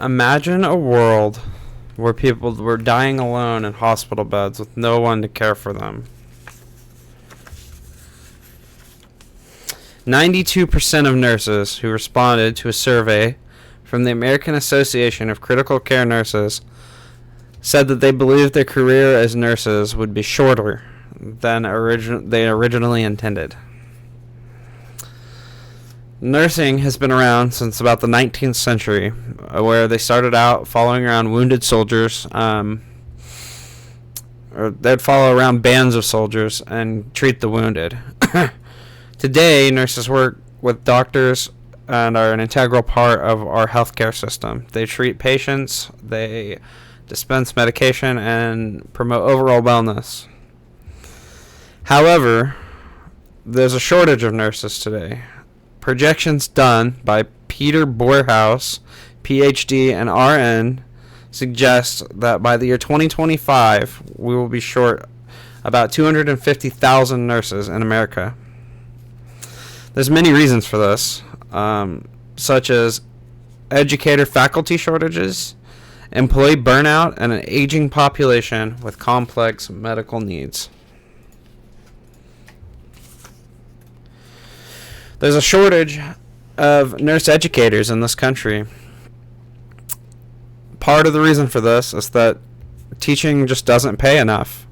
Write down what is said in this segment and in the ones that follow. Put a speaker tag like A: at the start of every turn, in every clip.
A: Imagine a world where people were dying alone in hospital beds with no one to care for them. 92% of nurses who responded to a survey from the American Association of Critical Care Nurses said that they believed their career as nurses would be shorter than they originally intended. Nursing has been around since about the 19th century, where they started out following around wounded soldiers, or they'd follow around bands of soldiers and treat the wounded. Today, nurses work with doctors and are an integral part of our healthcare system. They treat patients, they dispense medication, and promote overall wellness. However, there's a shortage of nurses today. Projections done by Peter Boerhaus, PhD and RN, suggest that by the year 2025, we will be short about 250,000 nurses in America. There's many reasons for this, such as educator faculty shortages, employee burnout, and an aging population with complex medical needs. There's a shortage of nurse educators in this country. Part of the reason for this is that teaching just doesn't pay enough.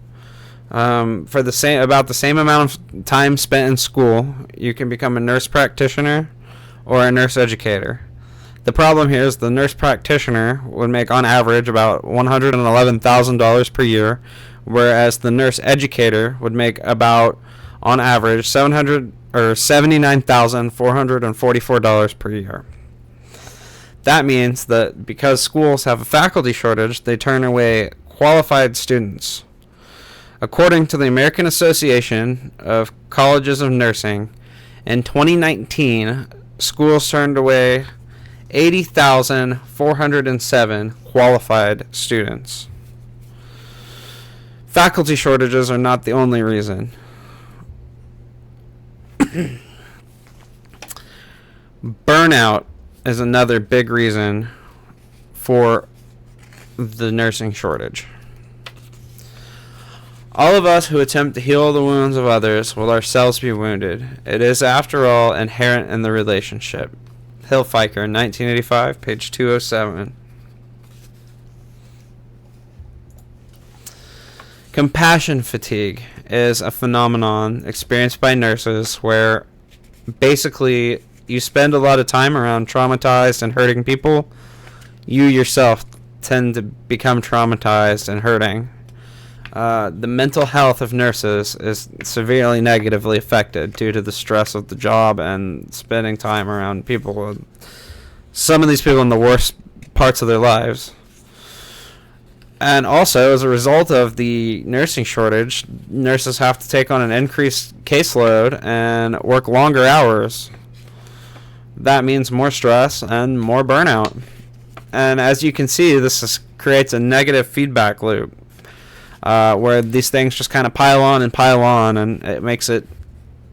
A: For about the same amount of time spent in school, you can become a nurse practitioner or a nurse educator. The problem here is the nurse practitioner would make on average about $111,000 per year, whereas the nurse educator would make about on average $79,444 per year. That means that because schools have a faculty shortage, they turn away qualified students. According to the American Association of Colleges of Nursing, in 2019, schools turned away 80,407 qualified students. Faculty shortages are not the only reason. Burnout is another big reason for the nursing shortage. All of us who attempt to heal the wounds of others will ourselves be wounded. It is, after all, inherent in the relationship. Hillfiker, 1985, page 207. Compassion fatigue is a phenomenon experienced by nurses where basically you spend a lot of time around traumatized and hurting people. You yourself tend to become traumatized and hurting. The mental health of nurses is severely negatively affected due to the stress of the job and spending time around people, some of these people in the worst parts of their lives. And also, as a result of the nursing shortage, nurses have to take on an increased caseload and work longer hours. That means more stress and more burnout. And as you can see, this creates a negative feedback loop. Where these things just kind of pile on, and it makes it,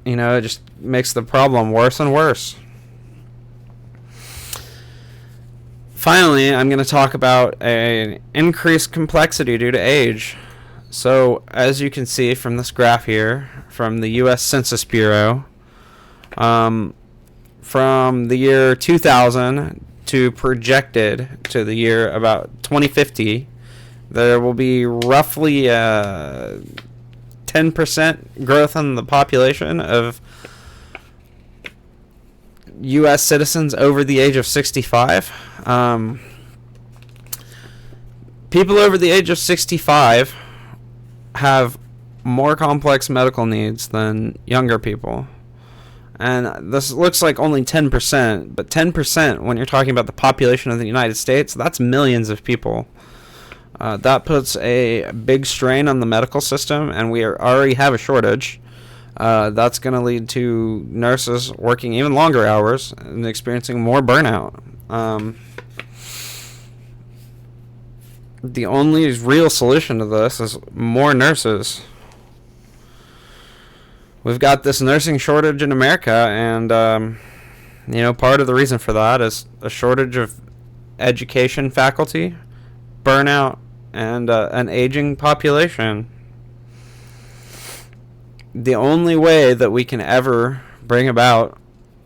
A: it just makes the problem worse and worse. Finally, I'm going to talk about an increased complexity due to age. So, as you can see from this graph here, from the U.S. Census Bureau, from the year 2000 to projected to the year about 2050, there will be roughly 10% growth in the population of U.S. citizens over the age of 65. People over the age of 65 have more complex medical needs than younger people. And this looks like only 10%, but 10% when you're talking about the population of the United States, that's millions of people. That puts a big strain on the medical system, and we already have a shortage. That's going to lead to nurses working even longer hours and experiencing more burnout. The only real solution to this is more nurses. We've got this nursing shortage in America, and part of the reason for that is a shortage of education faculty, burnout, and an aging population. The only way that we can ever bring about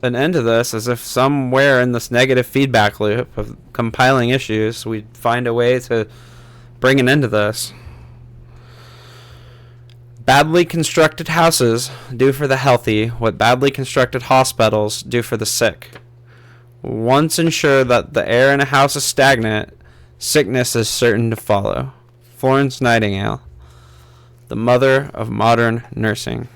A: an end to this is if somewhere in this negative feedback loop of compiling issues, we find a way to bring an end to this. Badly constructed houses do for the healthy what badly constructed hospitals do for the sick. Once ensure that the air in a house is stagnant, sickness is certain to follow. Florence Nightingale, the mother of modern nursing.